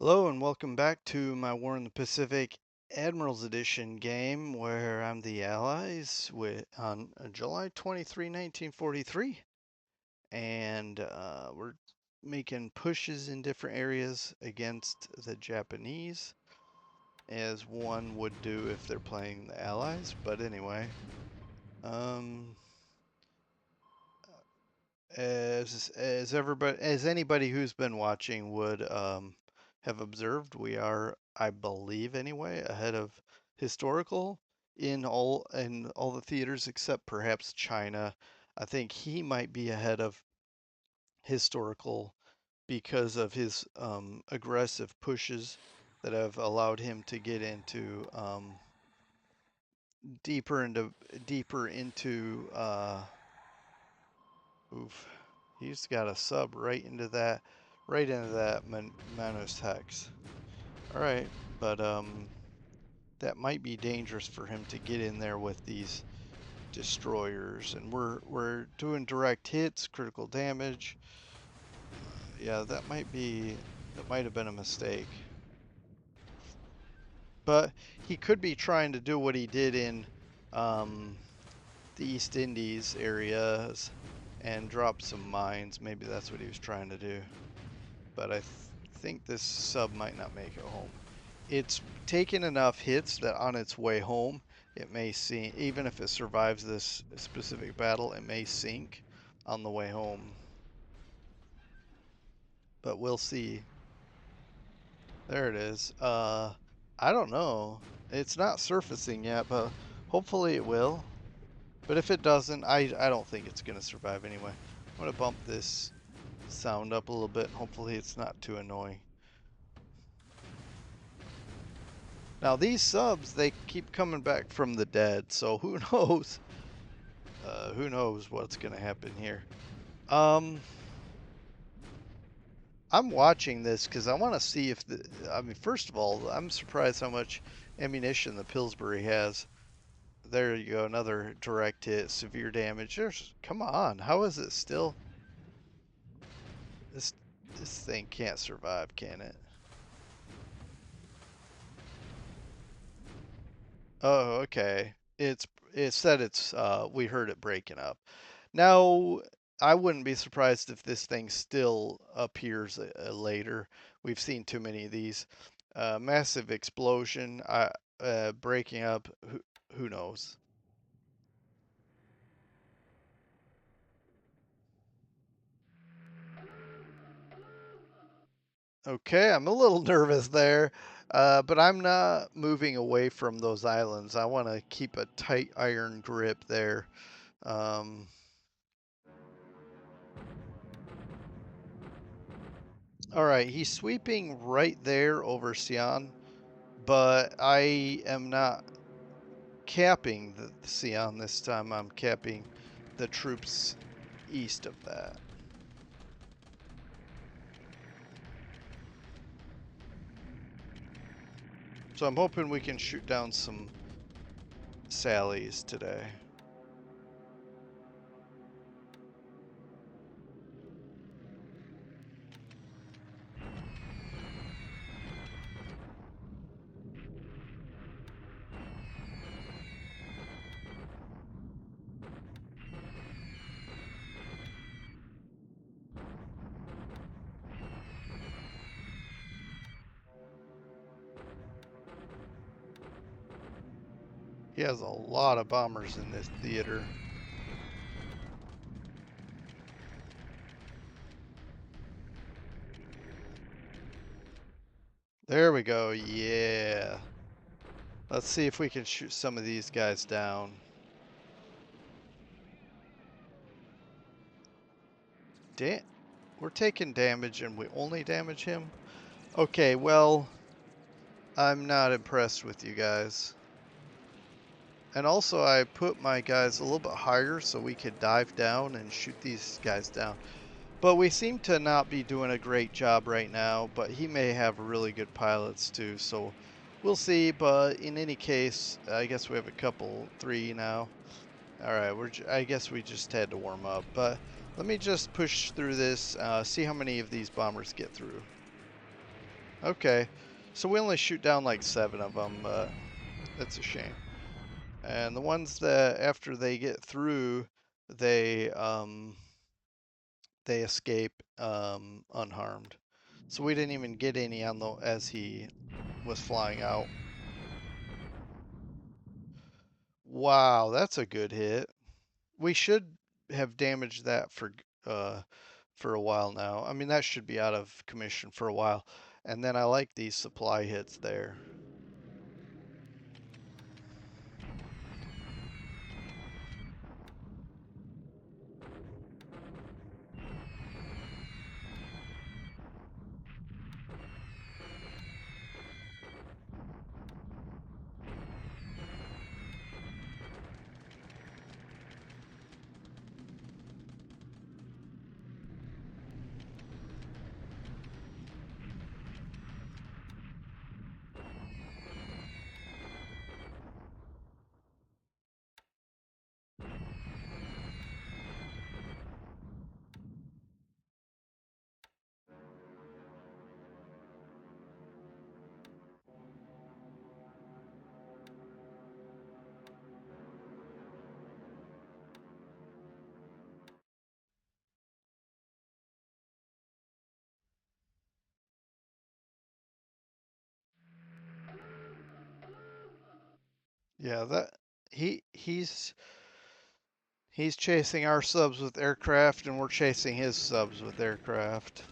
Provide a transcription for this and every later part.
Hello and welcome back to my War in the Pacific Admirals Edition game where I'm the Allies on July 23, 1943, and we're making pushes in different areas against the Japanese as one would do if they're playing the Allies. But anyway, um, as anybody who's been watching would have observed, we are, I believe anyway, ahead of historical in all the theaters except perhaps China. I think he might be ahead of historical because of his aggressive pushes that have allowed him to get into deeper into deeper into oof. He's got a sub right into that Manus Hex. All right, but that might be dangerous for him to get in there with these destroyers, and we're doing direct hits, critical damage. Yeah, that might have been a mistake. But he could be trying to do what he did in um, the East Indies areas and drop some mines. Maybe that's what he was trying to do. But I think this sub might not make it home. It's taken enough hits that on its way home, it may sink. Even if it survives this specific battle, it may sink on the way home. But we'll see. There it is. I don't know. It's not surfacing yet, but hopefully it will. But if it doesn't, I don't think it's going to survive anyway. I'm going to bump this sound up a little bit. Hopefully it's not too annoying. Now these subs, they keep coming back from the dead, so who knows? Who knows what's gonna happen here? Um, I'm watching this because I want to see if the. I mean, first of all, I'm surprised how much ammunition the Pillsbury has. There you go, another direct hit, severe damage. Come on, how is it still? This this thing can't survive, can it? Oh, okay. It said we heard it breaking up. Now, I wouldn't be surprised if this thing still appears later. We've seen too many of these. Massive explosion, breaking up. Who knows? Okay, I'm a little nervous there, but I'm not moving away from those islands. I want to keep a tight iron grip there. Um, all right, he's sweeping right there over Xi'an, but I am not capping the Xi'an this time. I'm capping the troops east of that. So I'm hoping we can shoot down some sallies today. He has a lot of bombers in this theater. There we go. Yeah. Let's see if we can shoot some of these guys down. We're taking damage and we only damage him? Okay, well, I'm not impressed with you guys. And also I put my guys a little bit higher so we could dive down and shoot these guys down. But we seem to not be doing a great job right now, but he may have really good pilots too, so we'll see. But in any case, I guess we have a couple, three now. All right, I guess we just had to warm up, but let me just push through this, see how many of these bombers get through. Okay. So we only shoot down like 7 of them, but that's a shame. And the ones that after they get through, they they escape unharmed. So we didn't even get any on the as he was flying out. Wow, that's a good hit. We should have damaged that for a while now. I mean, that should be out of commission for a while. And then I like these supply hits there. Yeah, that he's chasing our subs with aircraft and we're chasing his subs with aircraft.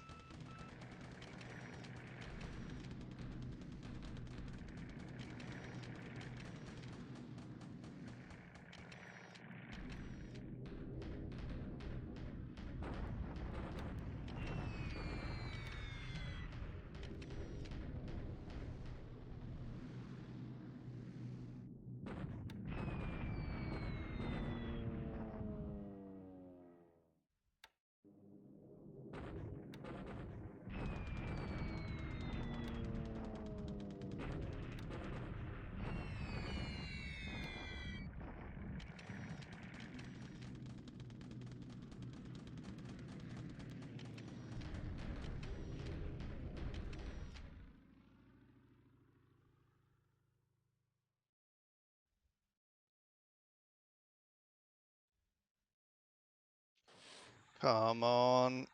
Come on.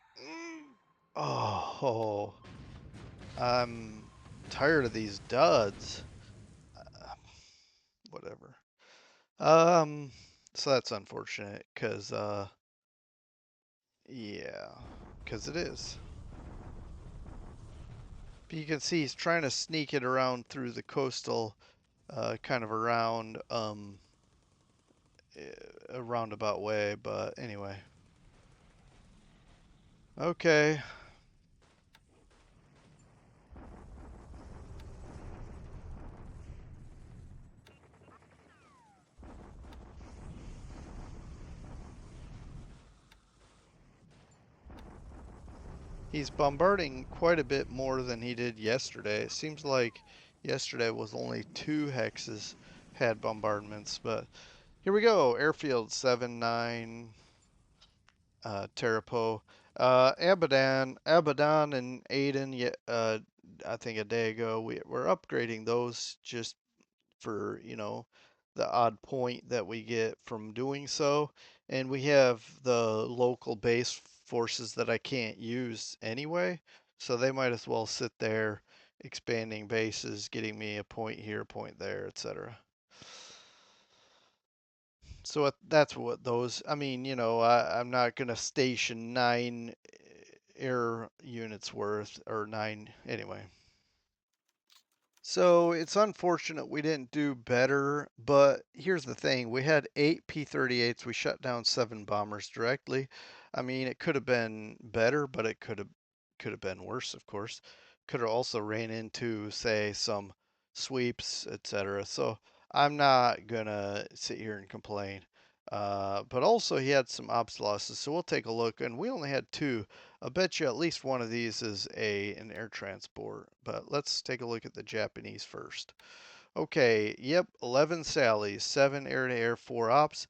Oh, I'm tired of these duds. Whatever. Um, so that's unfortunate because yeah, because it is. But you can see he's trying to sneak it around through the coastal, kind of around a roundabout way. But anyway, okay. He's bombarding quite a bit more than he did yesterday. It seems like yesterday was only 2 hexes had bombardments, but here we go. Airfield 7-9, Tarapo. Abadan and Aden, yeah, I think a day ago, we're upgrading those just for, the odd point that we get from doing so. And we have the local base forces that I can't use anyway, so they might as well sit there expanding bases, getting me a point here, a point there, etc. So that's what those, I mean, I'm not going to station 9 air units worth, or 9, anyway. So it's unfortunate we didn't do better, but here's the thing. We had 8 P-38s. We shut down 7 bombers directly. I mean, it could have been better, but it could have been worse, of course. Could have also ran into, say, some sweeps, etc. So I'm not gonna sit here and complain. But also he had some ops losses, so we'll take a look. And we only had 2. I bet you at least one of these is an air transport. But let's take a look at the Japanese first. Okay, yep, 11 Sallies, 7 air-to-air, 4 ops.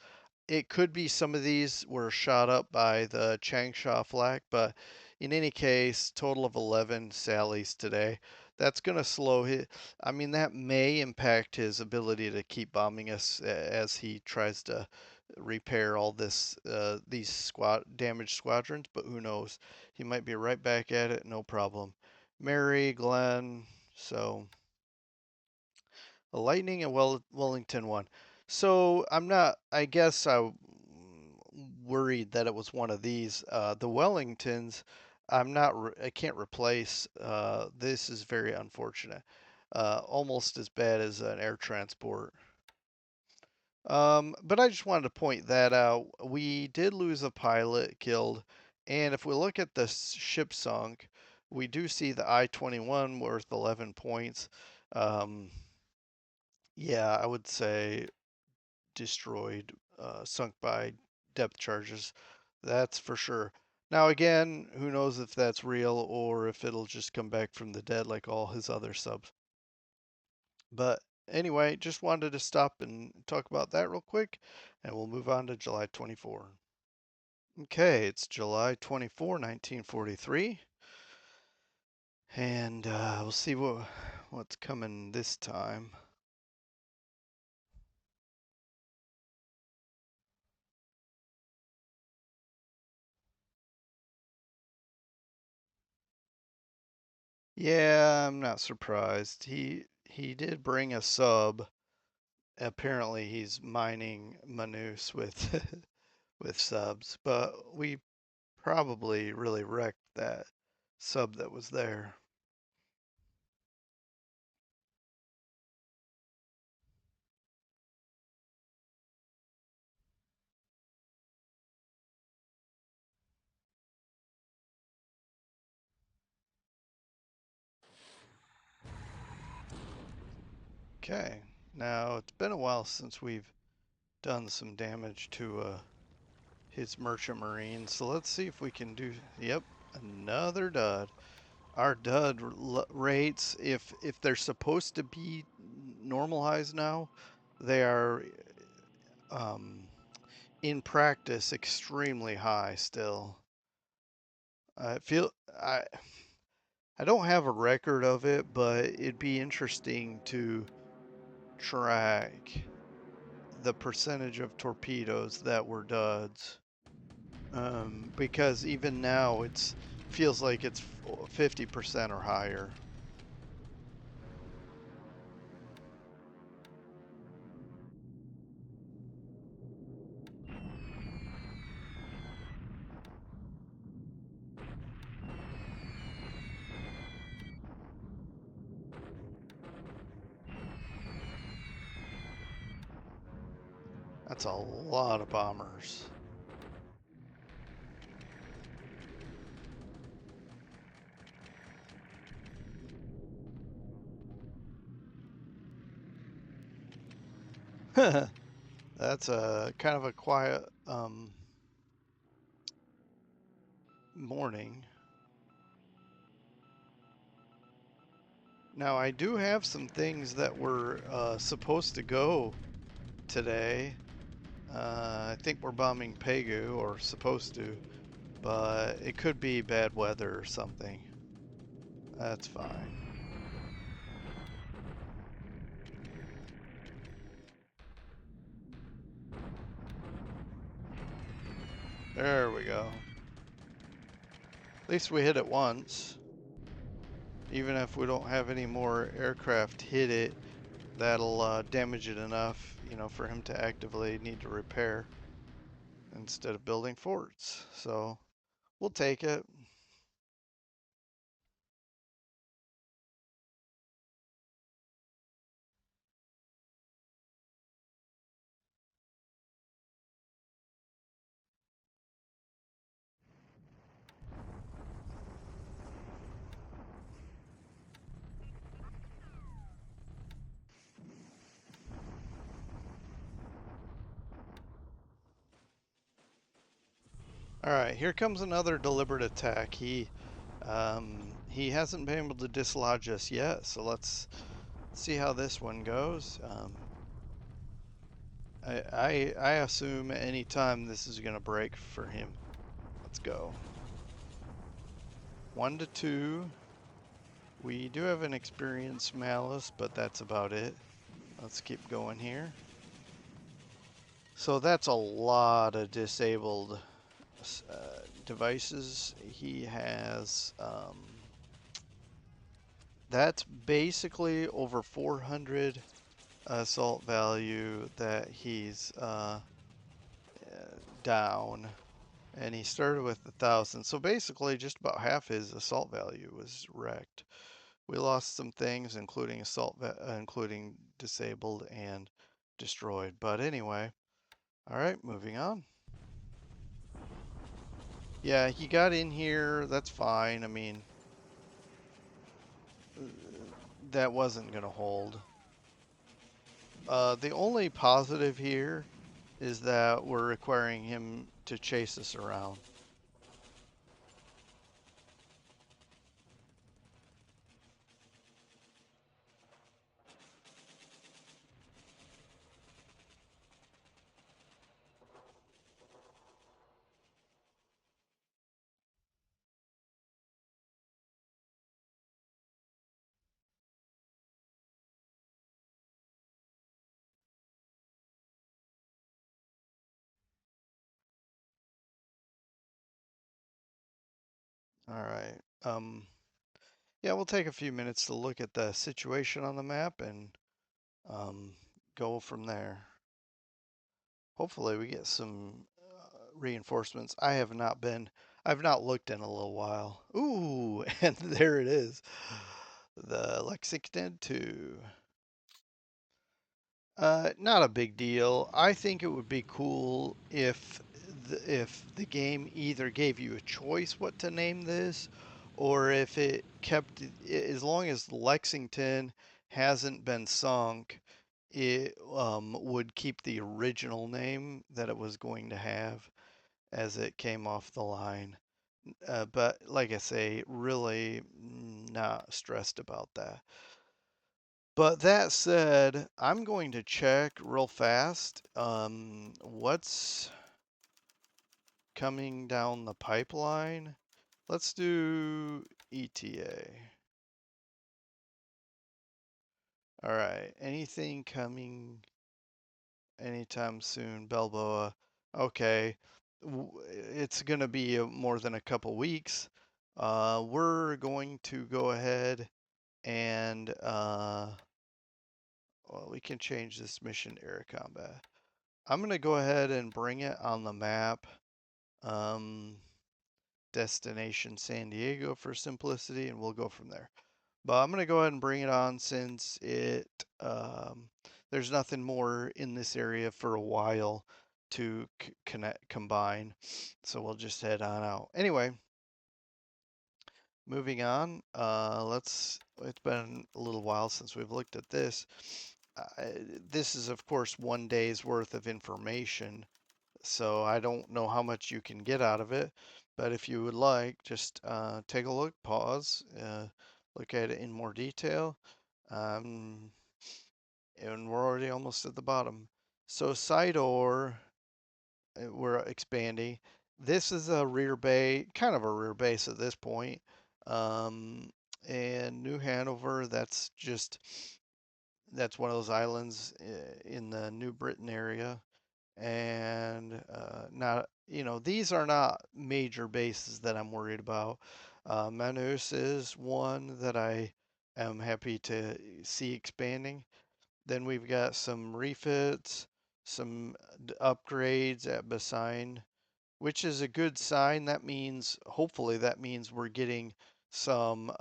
It could be some of these were shot up by the Changsha flak, but in any case, total of 11 sallies today. That's going to slow his. I mean, that may impact his ability to keep bombing us as he tries to repair all these damaged squadrons. But who knows? He might be right back at it, no problem. Mary, Glenn. So a Lightning and Wellington one. So I'm not. I guess I worried that it was one of these. The Wellingtons, I'm not. I can't replace. This is very unfortunate. Almost as bad as an air transport. But I just wanted to point that out. We did lose a pilot killed, and if we look at the ship sunk, we do see the I-21 worth 11 points. Um, yeah, I would say destroyed, sunk by depth charges. That's for sure. Now, again, who knows if that's real or if it'll just come back from the dead like all his other subs. But anyway, just wanted to stop and talk about that real quick, and we'll move on to July 24. Okay, it's July 24, 1943, and we'll see what's coming this time. Yeah, I'm not surprised. He did bring a sub. Apparently he's mining Manus with with subs, but we probably really wrecked that sub that was there. Okay, now it's been a while since we've done some damage to his merchant marine, so let's see if we can do. Yep, another dud. Our dud rates, if they're supposed to be normal highs now, they are um, in practice extremely high still. I feel I don't have a record of it, but it'd be interesting to track the percentage of torpedoes that were duds. Because even now it's feels like it's 50% or higher. That's a lot of bombers. That's a kind of a quiet morning. Now I do have some things that were supposed to go today. I think we're bombing Pegu, or supposed to, but it could be bad weather or something. That's fine. There we go. At least we hit it once. Even if we don't have any more aircraft hit it, that'll damage it enough, for him to actively need to repair instead of building forts. So we'll take it. All right, here comes another deliberate attack. He hasn't been able to dislodge us yet, so let's see how this one goes. I assume any time this is gonna break for him. Let's go. 1 to 2. We do have an experienced malice, but that's about it. Let's keep going here. So that's a lot of disabled devices. He has, that's basically over 400 assault value that he's down. And he started with 1,000. So basically just about half his assault value was wrecked. We lost some things, including including disabled and destroyed. But anyway, all right, moving on. Yeah, he got in here. That's fine. I mean, that wasn't going to hold. The only positive here is that we're requiring him to chase us around. All right. Yeah, we'll take a few minutes to look at the situation on the map and um, go from there. Hopefully we get some reinforcements. I've not looked in a little while. Ooh, and there it is. The Lexington 2. Not a big deal. I think it would be cool if the game either gave you a choice what to name this, or if it kept, as long as Lexington hasn't been sunk, it would keep the original name that it was going to have as it came off the line. But like I say, really not stressed about that. But that said, I'm going to check real fast what's coming down the pipeline. Let's do ETA. All right, anything coming anytime soon, Balboa? Okay, it's going to be more than a couple weeks. We're going to go ahead and well, we can change this mission to air combat. I'm going to go ahead and bring it on the map. Um, destination San Diego for simplicity, and we'll go from there. But I'm going to go ahead and bring it on since there's nothing more in this area for a while to combine. So we'll just head on out. Anyway, moving on. It's been a little while since we've looked at this. This is, of course, 1 day's worth of information. So I don't know how much you can get out of it, but if you would like, just take a look, pause, look at it in more detail. Um, and we're already almost at the bottom. So side ore, we're expanding. This is a rear bay, kind of a rear base at this point. Um, and New Hanover, that's one of those islands in the New Britain area. And not, these are not major bases that I'm worried about. Manus is one that I am happy to see expanding. Then we've got some refits, some upgrades at Bassine, which is a good sign. That means, hopefully, that means we're getting some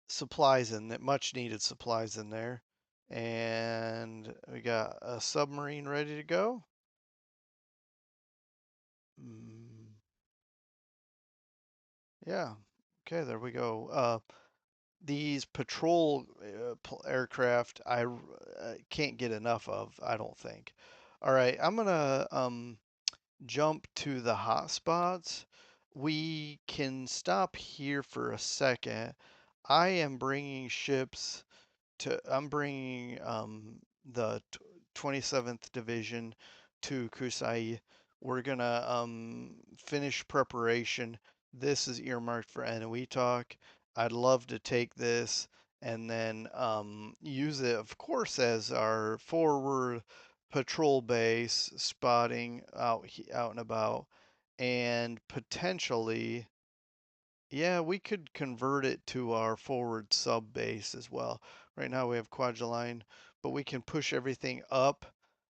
supplies in that, much needed supplies in there. And we got a submarine ready to go. Mm, yeah. Okay, there we go. These patrol aircraft, can't get enough of, I don't think. All right, I'm gonna jump to the hotspots. We can stop here for a second. I am bringing ships I'm bringing the 27th Division to Kusai. We're gonna finish preparation. this is earmarked for NOE talk. I'd love to take this and then use it, of course, as our forward patrol base, spotting out and about, and potentially, yeah, we could convert it to our forward sub base as well. Right now we have Quadraline, but we can push everything up.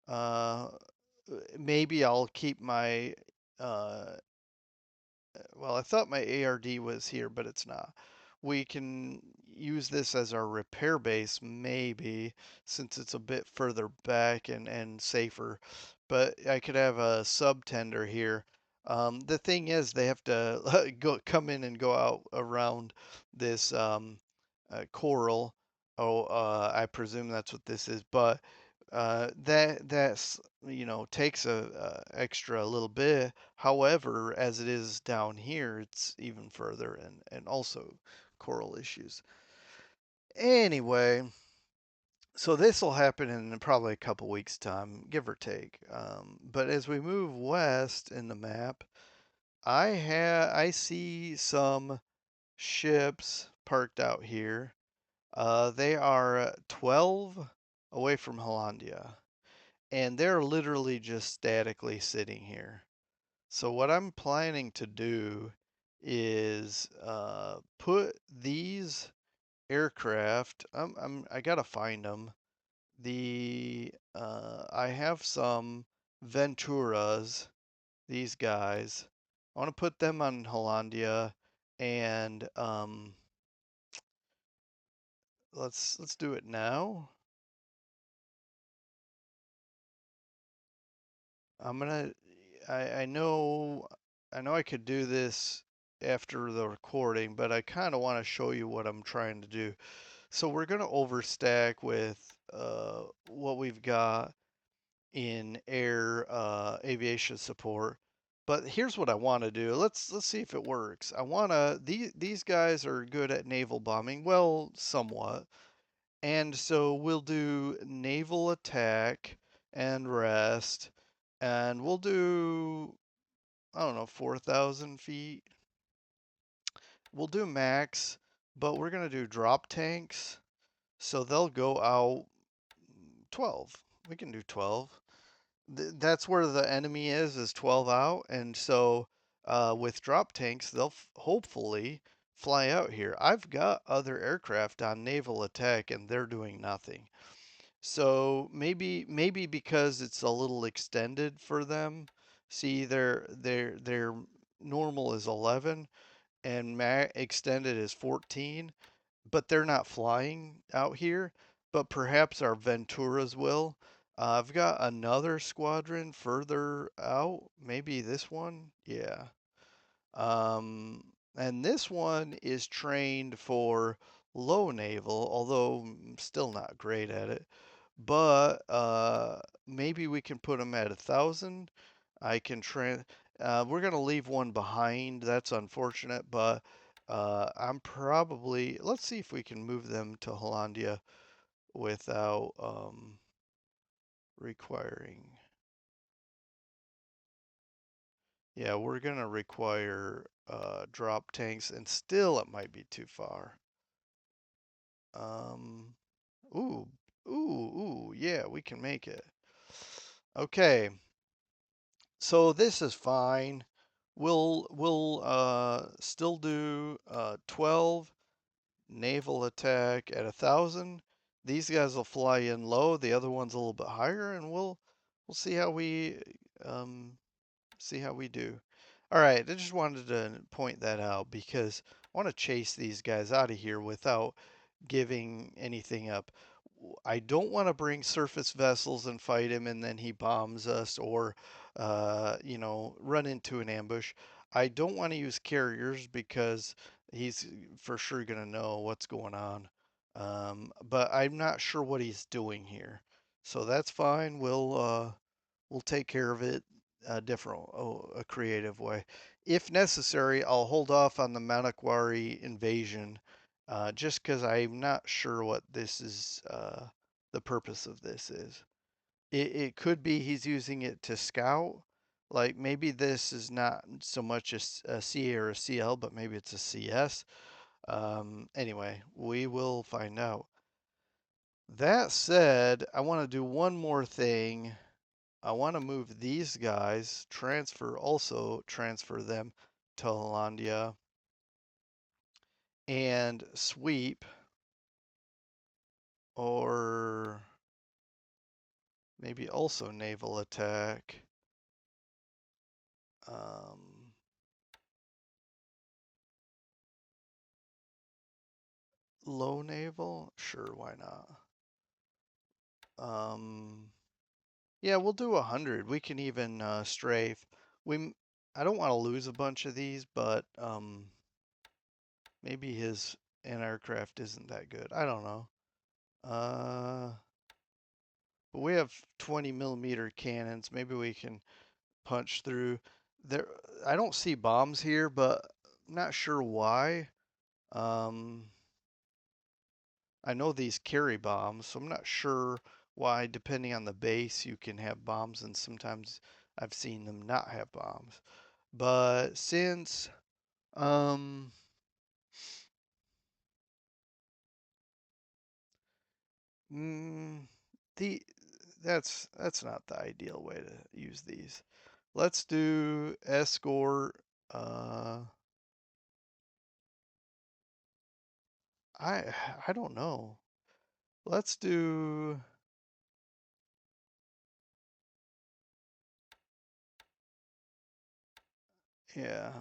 Uh, Maybe I'll keep my uh, well, I thought my ARD was here, but it's not. We can use this as our repair base, maybe, since it's a bit further back and safer. But I could have a sub tender here. The thing is, they have to come in and go out around this coral. Oh, I presume that's what this is. But that's takes a extra little bit. However, as it is down here, it's even further and also coral issues. Anyway, so this will happen in probably a couple weeks time, give or take. But as we move west in the map, I see some ships parked out here. They are 12 away from Hollandia, and they're literally just statically sitting here. So what I'm planning to do is put these aircraft. I gotta find them. I have some Venturas. These guys. I want to put them on Hollandia, and let's do it now. I'm gonna. I know. I know I could do this after the recording, but I kind of want to show you what I'm trying to do. So we're gonna overstack with what we've got in air aviation support. But here's what I want to do. Let's see if it works. I wanna these guys are good at naval bombing, well, somewhat. And so we'll do naval attack and rest, and we'll do, I don't know, 4,000 feet. We'll do max, but we're going to do drop tanks. So they'll go out 12. We can do 12. That's where the enemy is 12 out. And so with drop tanks, they'll hopefully fly out here. I've got other aircraft on naval attack, and they're doing nothing. So maybe because it's a little extended for them. See, their normal is 11 and extended is 14, but they're not flying out here. But perhaps our Venturas will. I've got another squadron further out. Maybe this one. Yeah. And this one is trained for low naval, although still not great at it. But maybe we can put them at 1,000. I can we're gonna leave one behind. That's unfortunate, but I'm probably. Let's see if we can move them to Hollandia without requiring. Yeah, we're gonna require drop tanks, and still it might be too far. Um, ooh, yeah, we can make it. Okay, so this is fine. We'll still do 12 naval attack at 1,000. These guys will fly in low. The other one's a little bit higher, and we'll um, see how we do. All right, I just wanted to point that out because I want to chase these guys out of here without giving anything up. I don't want to bring surface vessels and fight him and then he bombs us or, run into an ambush. I don't want to use carriers because he's for sure going to know what's going on. But I'm not sure what he's doing here. So that's fine. We'll take care of it a creative way. If necessary, I'll hold off on the Manakwari invasion just because I'm not sure what this is, the purpose of this is. It could be he's using it to scout, Like maybe this is not so much a C or a CL, but maybe it's a CS. Anyway, we will find out. That said, I want to do one more thing. I want to move these guys, transfer them to Hollandia, and sweep, or maybe also naval attack. Um, Low naval? Sure, why not? Yeah, we'll do 100. We can even strafe. We, I don't want to lose a bunch of these, but maybe his anti-aircraft isn't that good. I don't know. But we have 20 millimeter cannons. Maybe we can punch through. There, I don't see bombs here, but I'm not sure why. Um, I know these carry bombs, so I'm not sure why, depending on the base, you can have bombs, and sometimes I've seen them not have bombs. But since um, mm, the that's not the ideal way to use these. Let's do escort. Uh, I I don't know. Let's do yeah.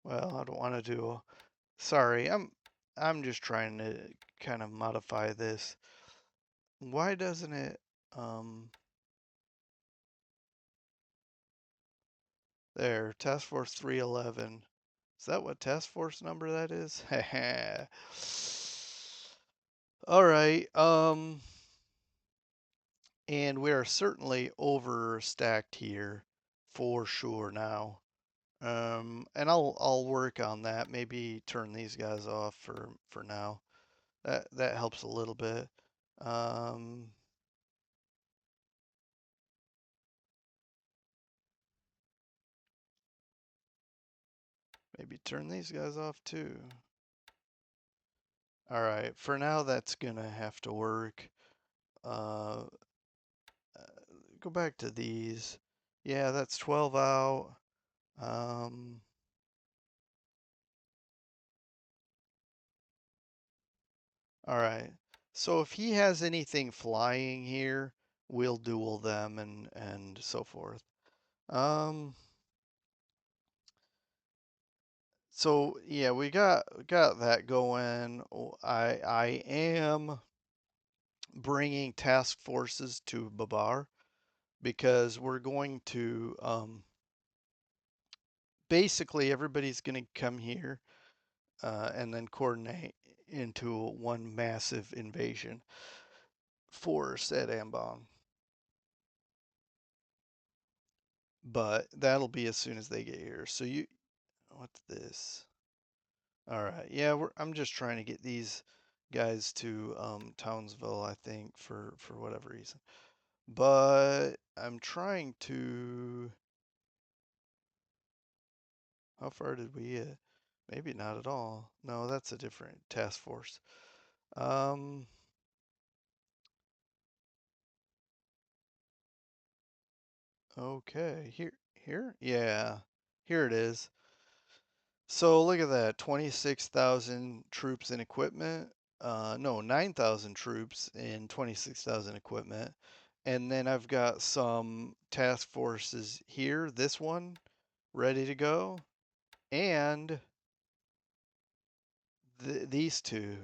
Well, I don't want to do. Sorry, I'm just trying to kind of modify this. Why doesn't it um there, Task Force 311. Is that what task force number that is? All right. And we are certainly overstacked here for sure now. And I'll work on that. Maybe turn these guys off for now. That helps a little bit. Um, Maybe turn these guys off too. All right, for now that's gonna have to work. Uh, Go back to these. Yeah, that's 12 out. Um, all right. So if he has anything flying here, we'll duel them and so forth. Um, so yeah, we got that going. I am bringing task forces to Babar because we're going to basically everybody's going to come here and then coordinate into one massive invasion for said Ambon. But that'll be as soon as they get here. So what's this? All right, yeah, I'm just trying to get these guys to Townsville, I think, for whatever reason. But I'm trying to. How far did we get? Maybe not at all. No, that's a different task force. Um, okay, here? Yeah, here it is. So look at that, 26,000 troops and equipment. No, 9,000 troops and 26,000 equipment. And then I've got some task forces here, this one, ready to go. And these two.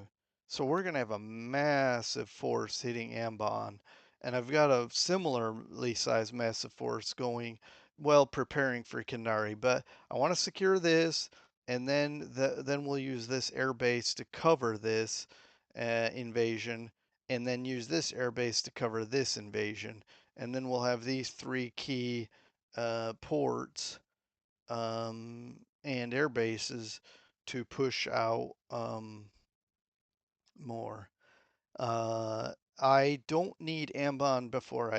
So we're going to have a massive force hitting Ambon. And I've got a similarly sized massive force going, well, preparing for Kendari. But I want to secure this, and then we'll use this air base to cover this invasion, and then use this air base to cover this invasion. And then we'll have these three key ports and air bases to push out more. Uh, I don't need Ambon before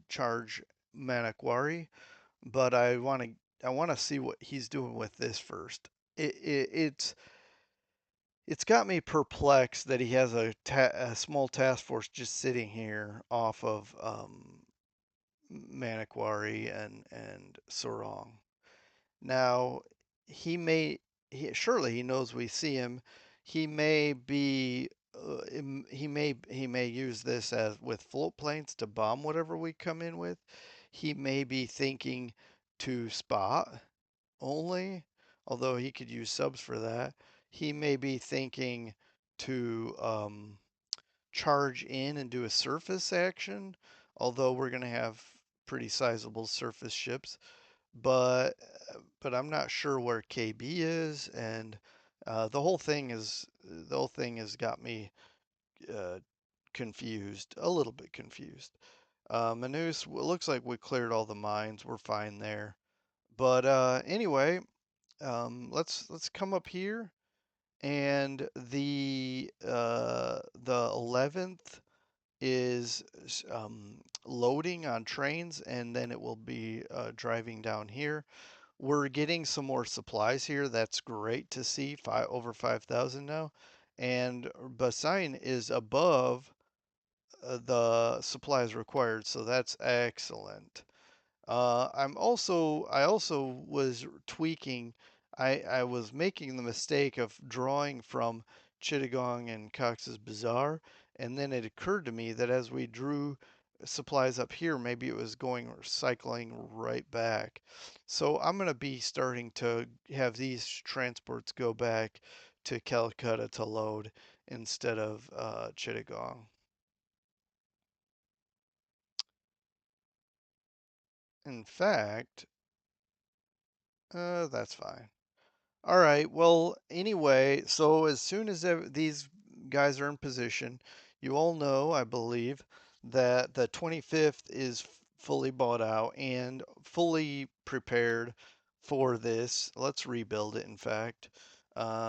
charge Manakwari, but I want to see what he's doing with this first. It's got me perplexed that he has a small task force just sitting here off of Manakwari and Sorong. Now, he may surely he knows we see him. He may be he may use this as with float planes to bomb whatever we come in with. He may be thinking to spot only, although he could use subs for that. He may be thinking to charge in and do a surface action, although we're going to have pretty sizable surface ships. But I'm not sure where KB is, and the whole thing has got me uh, confused, a little bit confused. Manus, looks like we cleared all the mines. We're fine there. But anyway, let's come up here, and the 11th is loading on trains, and then it will be driving down here. We're getting some more supplies here. That's great to see. Over 5,000 now, and Basain is above the supplies required, so that's excellent. I also was tweaking. I was making the mistake of drawing from Chittagong and Cox's Bazaar, and then it occurred to me that as we drew supplies up here, maybe it was going or cycling right back. So I'm going to be starting to have these transports go back to Calcutta to load instead of Chittagong. In fact, that's fine. All right. Well, anyway, so as soon as these guys are in position, you all know, I believe, that the 25th is fully bought out and fully prepared for this. Let's rebuild it, in fact.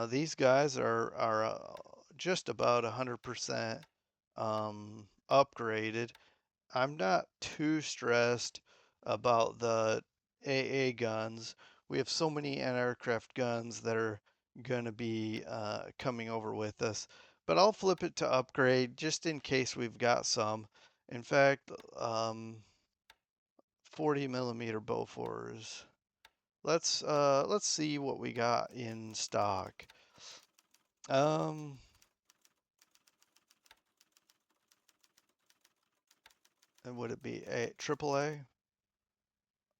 These guys are just about 100% upgraded. I'm not too stressed about the AA guns. We have so many anti-aircraft guns that are going to be coming over with us. But I'll flip it to upgrade just in case we've got some. In fact, 40 millimeter Bofors. Let's see what we got in stock. Um, and would it be a AAA?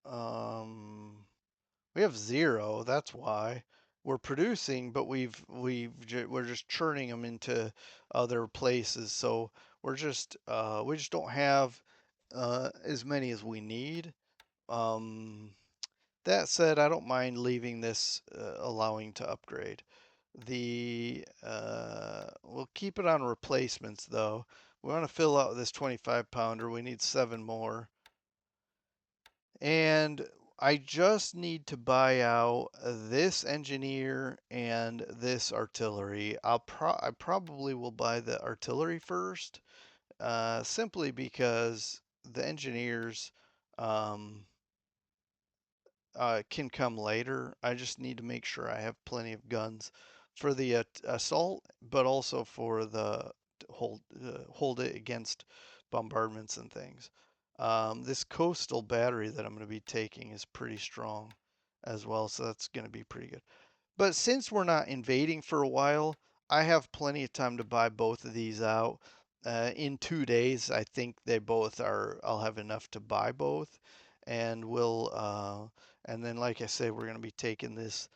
Um, We have zero. That's why we're producing, but we're just churning them into other places. So we just don't have as many as we need. Um, that said, I don't mind leaving this allowing to upgrade. We'll keep it on replacements though. We want to fill out this 25 pounder. We need 7 more. And I just need to buy out this engineer and this artillery. I probably will buy the artillery first, simply because the engineers um, can come later. I just need to make sure I have plenty of guns for the assault, but also for the hold it against bombardments and things. This coastal battery that I'm going to be taking is pretty strong as well, so that's going to be pretty good. But since we're not invading for a while, I have plenty of time to buy both of these out. In 2 days, I think they both are. I'll have enough to buy both, and and then, like I say, we're going to be taking this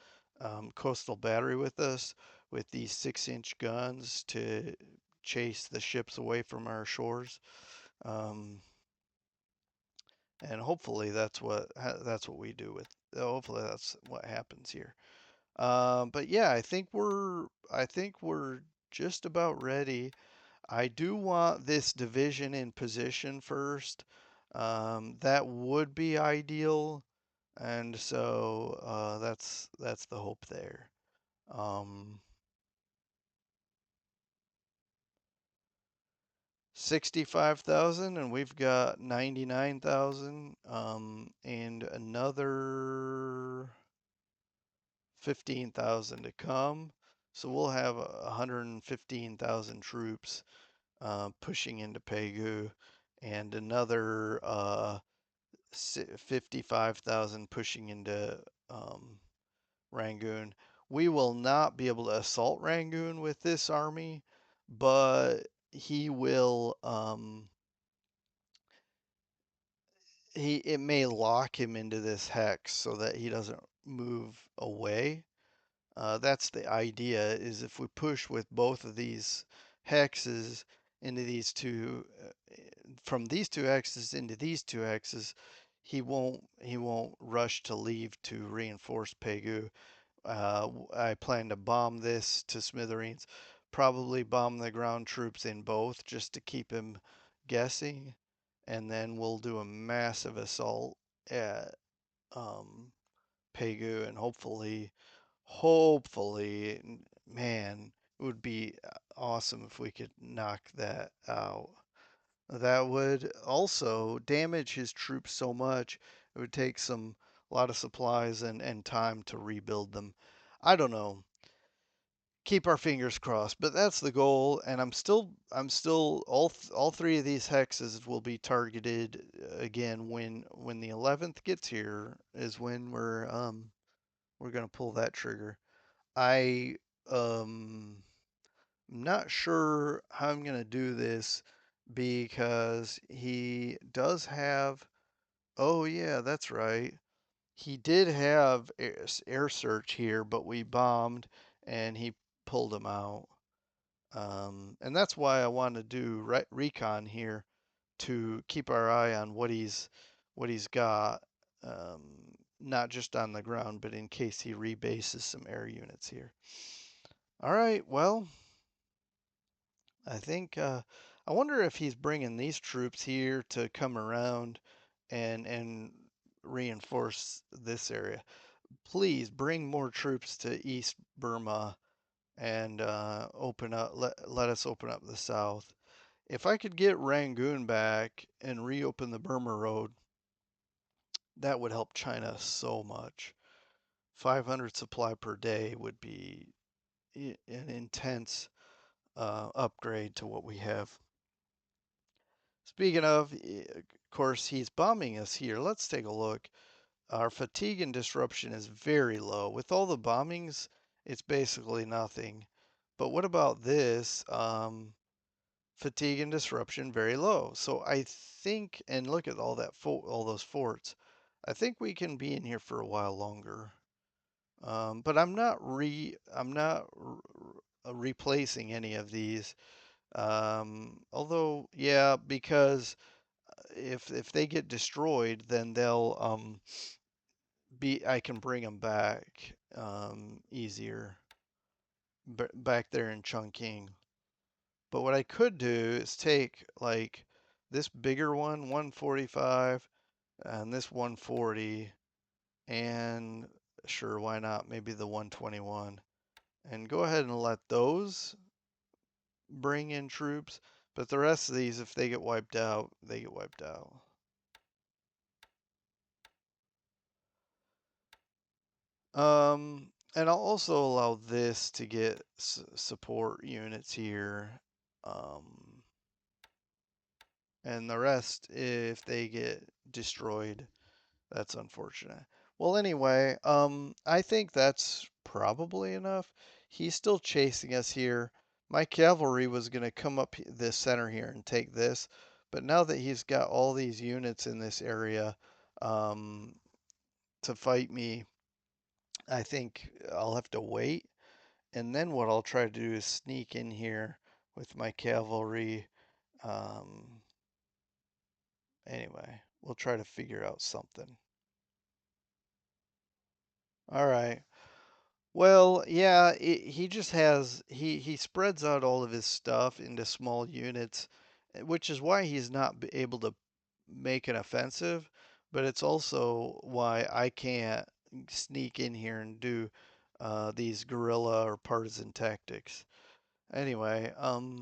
coastal battery with us with these 6-inch guns to chase the ships away from our shores. Um, and hopefully that's what we do with. Hopefully that's what happens here. But yeah, I think we're just about ready. I do want this division in position first. That would be ideal, and so that's the hope there. Um, 65,000 and we've got 99,000 and another 15,000 to come. So we'll have 115,000 troops pushing into Pegu and another 55,000 pushing into um, Rangoon. We will not be able to assault Rangoon with this army, but he will it may lock him into this hex so that he doesn't move away. That's the idea, is if we push with both of these hexes into these two, from these two hexes into these two hexes, he won't rush to leave to reinforce Pegu. I plan to bomb this to smithereens, probably bomb the ground troops in both just to keep him guessing, and then we'll do a massive assault at um, Pegu, and hopefully, man, it would be awesome if we could knock that out. That would also damage his troops so much. It would take a lot of supplies and time to rebuild them. I don't know. Keep our fingers crossed, but that's the goal. And I'm still all three of these hexes will be targeted again when the 11th gets here is when we're gonna pull that trigger. I um not sure how I'm gonna do this because he does have. Oh yeah, that's right. He did have air search here, but we bombed and he pulled him out. And that's why I want to do recon here to keep our eye on what he's got, not just on the ground, but in case he rebases some air units here. All right, well, I think I wonder if he's bringing these troops here to come around and reinforce this area. Please bring more troops to East Burma and open up let us open up the south. If I could get Rangoon back and reopen the Burma Road, that would help China so much. 500 supply per day would be an intense upgrade to what we have. Speaking of course, he's bombing us here. Let's take a look. Our fatigue and disruption is very low. With all the bombings, it's basically nothing. But what about this? Fatigue and disruption very low. So I think, and look at all those forts. I think we can be in here for a while longer. But I'm not replacing any of these. Although, yeah, because if they get destroyed, then they'll be I can bring them back easier back there in Chungking. But what I could do is take like this bigger one, 145, and this 140, and sure, why not? Maybe the 121, and go ahead and let those bring in troops. But the rest of these, if they get wiped out, they get wiped out. And I'll also allow this to get support units here. Um, and the rest, if they get destroyed, that's unfortunate. Well, anyway, I think that's probably enough. He's still chasing us here. My cavalry was going to come up this center here and take this, but now that he's got all these units in this area um, to fight me, I think I'll have to wait. And then what I'll try to do is sneak in here with my cavalry. Um, anyway, we'll try to figure out something. All right. Well, yeah, he just has he spreads out all of his stuff into small units, which is why he's not able to make an offensive, but it's also why I can't sneak in here and do these guerrilla or partisan tactics. Anyway, all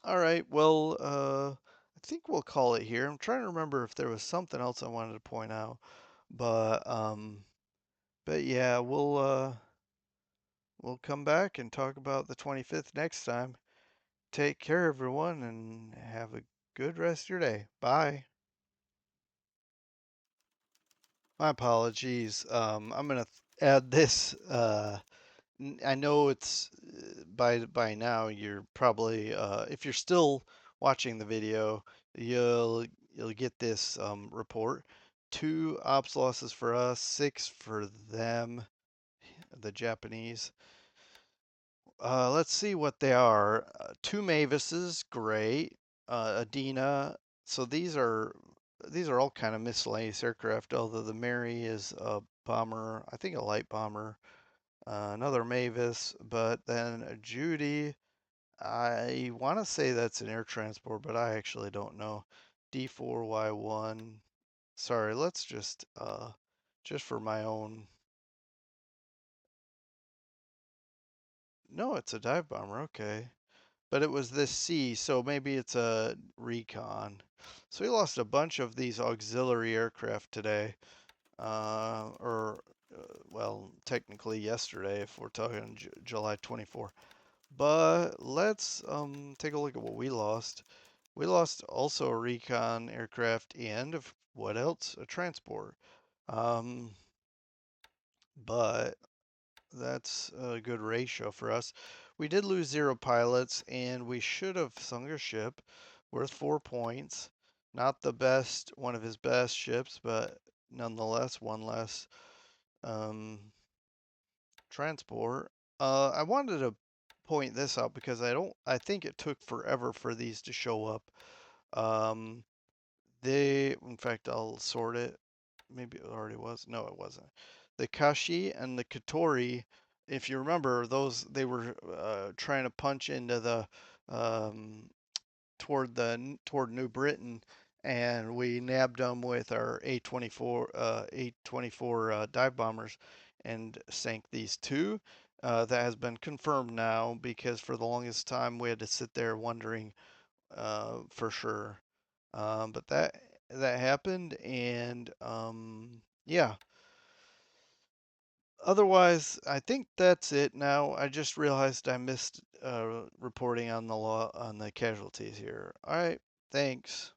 right. Well, I think we'll call it here. I'm trying to remember if there was something else I wanted to point out, but yeah, we'll come back and talk about the 25th next time. Take care, everyone, and have a good rest of your day. Bye. My apologies. I'm gonna add this. I know it's by now you're probably if you're still watching the video, you'll you'll get this report. 2 ops losses for us, 6 for them, the Japanese. Let's see what they are. 2 Mavises, great. Adina. So these are all kind of miscellaneous aircraft. Although the Mary is a bomber, I think a light bomber. Another Mavis, but then a Judy. I want to say that's an air transport, but I actually don't know. D4Y1. Sorry, let's just for my own. No, it's a dive bomber. Okay. But it was this C, so maybe it's a recon. So we lost a bunch of these auxiliary aircraft today, or well, technically yesterday if we're talking July 24. But let's take a look at what we lost. We lost also a recon aircraft and what else? A transport. Um, but that's a good ratio for us. We did lose 0 pilots, and we should have sunk a ship worth 4 points. Not the best, one of his best ships, but nonetheless, one less um, transport. I wanted to point this out because I think it took forever for these to show up. Um, in fact, I'll sort it. Maybe it already was. No, it wasn't. The Kashi and the Katori, if you remember, they were trying to punch into the um, toward New Britain, and we nabbed them with our A24 dive bombers and sank these 2. That has been confirmed now because for the longest time we had to sit there wondering for sure. But that happened, and yeah. Otherwise, I think that's it now. I just realized I missed reporting on the casualties here. All right, thanks.